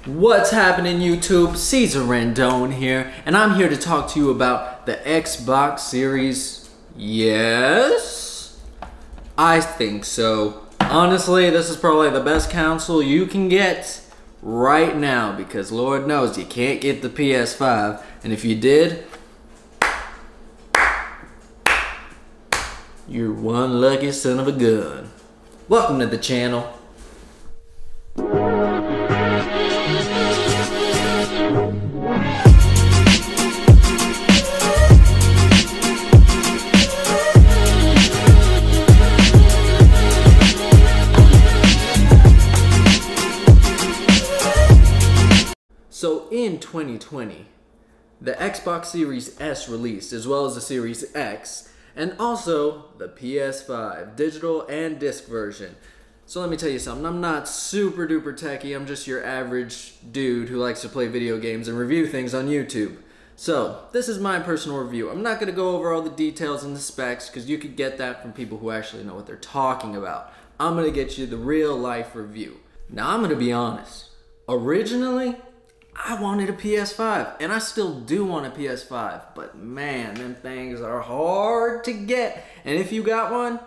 What's happening, YouTube? Caesar Rendon here, and I'm here to talk to you about the Xbox Series. Yes? I think so. Honestly, this is probably the best console you can get right now, because Lord knows you can't get the PS5, and if you did, you're one lucky son of a gun. Welcome to the channel. So in 2020, the Xbox Series S released, as well as the Series X, and also the PS5, digital and disc version. So let me tell you something, I'm not super duper techie, I'm just your average dude who likes to play video games and review things on YouTube. So, this is my personal review. I'm not going to go over all the details and the specs, because you could get that from people who actually know what they're talking about. I'm going to get you the real life review. Now I'm going to be honest, originally, I wanted a PS5, and I still do want a PS5, but man, them things are hard to get, and if you got one,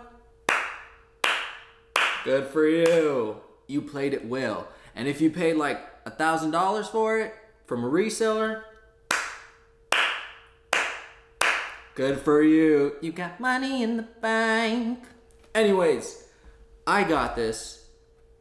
good for you. You played it well, and if you paid like $1,000 for it from a reseller, good for you. You got money in the bank. Anyways, I got this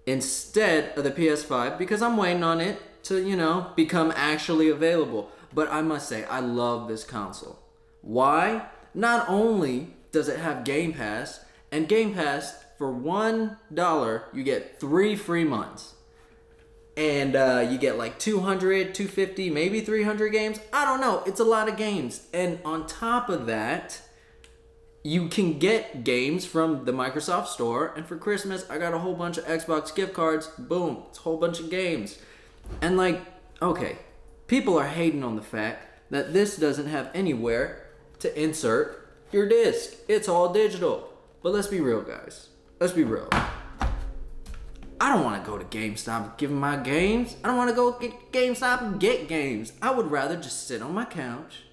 instead of the PS5 because I'm waiting on it to, you know, become actually available. But I must say, I love this console. Why? Not only does it have Game Pass, and Game Pass, for $1, you get 3 free months. And you get like 200, 250, maybe 300 games. I don't know, it's a lot of games. And on top of that, you can get games from the Microsoft Store. And for Christmas, I got a whole bunch of Xbox gift cards. Boom, it's a whole bunch of games. And like, okay, people are hating on the fact that this doesn't have anywhere to insert your disc. It's all digital. But let's be real, guys. Let's be real. I don't want to go to GameStop and give them my games. I don't want to go get GameStop and get games. I would rather just sit on my couch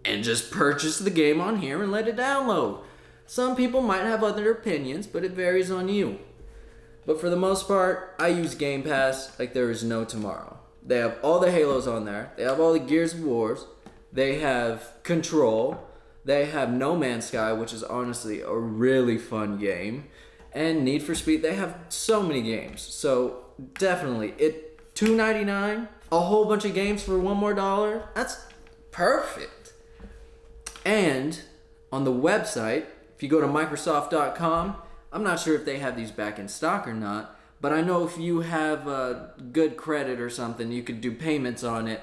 and just purchase the game on here and let it download. Some people might have other opinions, but it varies on you. But for the most part, I use Game Pass like there is no tomorrow. They have all the Halos on there. They have all the Gears of Wars. They have Control. They have No Man's Sky, which is honestly a really fun game. And Need for Speed. They have so many games. So definitely, $2.99, a whole bunch of games for $1 more. That's perfect. And on the website, if you go to Microsoft.com, I'm not sure if they have these back in stock or not, but I know if you have good credit or something, you could do payments on it.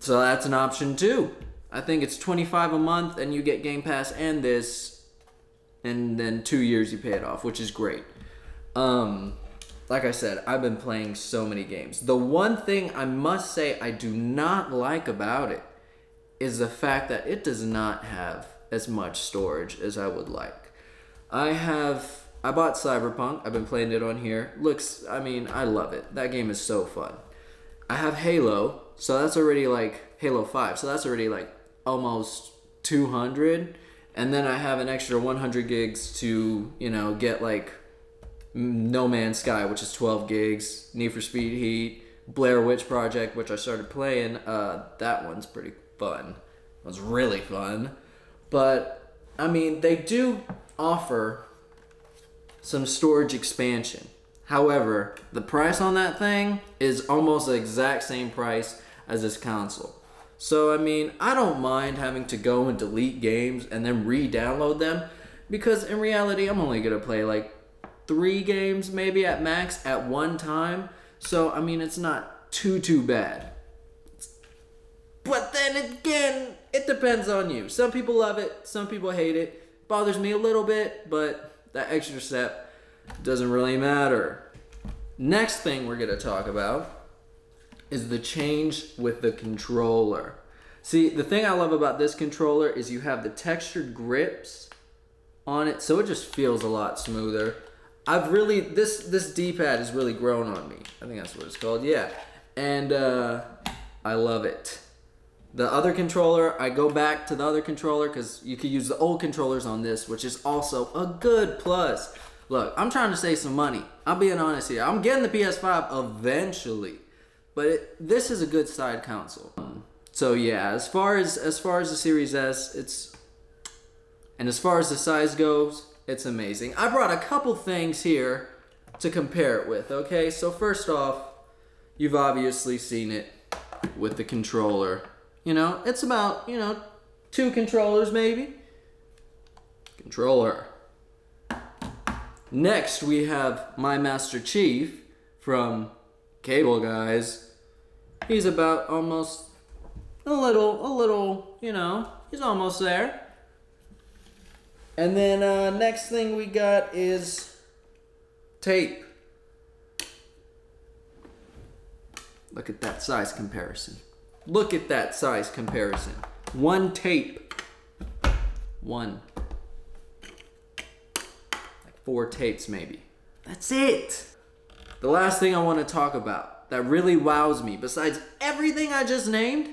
So that's an option too. I think it's $25 a month and you get Game Pass and this, and then 2 years you pay it off, which is great. Like I said, I've been playing so many games. The one thing I must say I do not like about it is the fact that it does not have as much storage as I would like. I bought Cyberpunk. I've been playing it on here. I mean, I love it. That game is so fun. I have Halo, so that's already like Halo 5, so that's already like almost 200. And then I have an extra 100 gigs to, you know, get like No Man's Sky, which is 12 gigs, Need for Speed Heat, Blair Witch Project, which I started playing. That one's pretty fun. It was really fun. But, I mean, they do offer some storage expansion. However, the price on that thing is almost the exact same price as this console. So, I mean, I don't mind having to go and delete games and then re-download them, because in reality, I'm only going to play like 3 games maybe at max at one time. So, I mean, it's not too bad. But then again, it depends on you. Some people love it, some people hate it. Bothers me a little bit, but that extra step doesn't really matter. Next thing we're going to talk about is the change with the controller. See, the thing I love about this controller is you have the textured grips on it, so it just feels a lot smoother. I've really, this D-pad has really grown on me. I think that's what it's called, yeah. And I love it. The other controller, I go back to the other controller because you could use the old controllers on this, which is also a good plus. Look, I'm trying to save some money. I'm being honest here. I'm getting the PS5 eventually, but this is a good side console. So yeah, as far as the Series S, and as far as the size goes, it's amazing. I brought a couple things here to compare it with, okay? So first off, you've obviously seen it with the controller. You know, it's about, 2 controllers maybe. Controller. Next, we have my Master Chief from Cable Guys. He's about almost a little, he's almost there. And then next thing we got is tape. Look at that size comparison. Look at that size comparison. 1 tape. 1. Like 4 tapes maybe. That's it. The last thing I want to talk about that really wows me, besides everything I just named,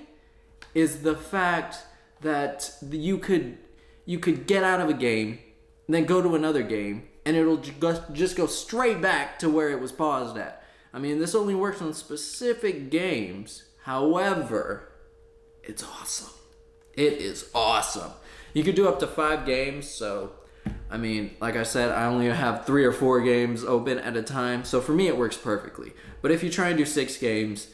is the fact that you could get out of a game and then go to another game and it'll just go straight back to where it was paused at. I mean, this only works on specific games. However, it's awesome. It is awesome. You could do up to 5 games, so, I mean, like I said, I only have 3 or 4 games open at a time, so for me it works perfectly. But if you try and do 6 games,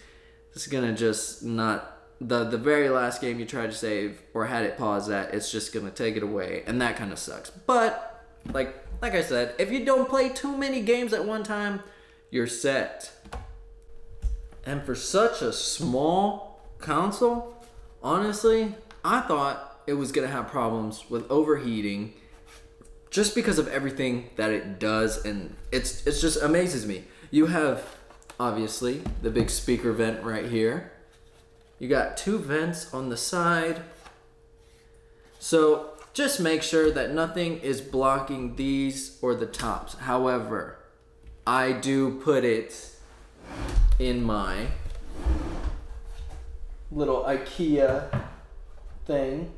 it's gonna just not, the very last game you tried to save or had it paused at, it's just gonna take it away, and that kind of sucks. But, like I said, if you don't play too many games at one time, you're set. And for such a small console, honestly, I thought it was gonna have problems with overheating just because of everything that it does, and it's just amazes me. You have, obviously, the big speaker vent right here. You got 2 vents on the side. So just make sure that nothing is blocking these or the tops. However, I do put it in my little IKEA thing,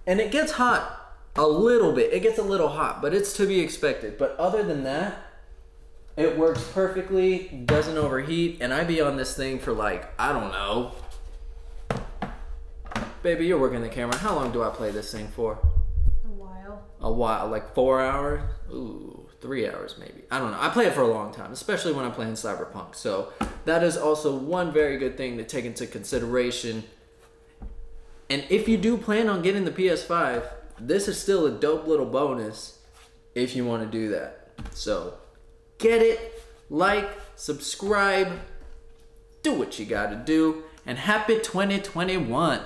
and it gets hot a little bit. It gets a little hot, but it's to be expected. But other than that, it works perfectly, doesn't overheat, and I be on this thing for like, I don't know. Baby, you're working the camera. How long do I play this thing for? A while. A while, like 4 hours? Ooh, 3 hours maybe. I don't know. I play it for a long time, especially when I'm playing Cyberpunk. So that is also one very good thing to take into consideration. And if you do plan on getting the PS5, this is still a dope little bonus if you want to do that. So get it, like, subscribe, do what you gotta do, and happy 2021.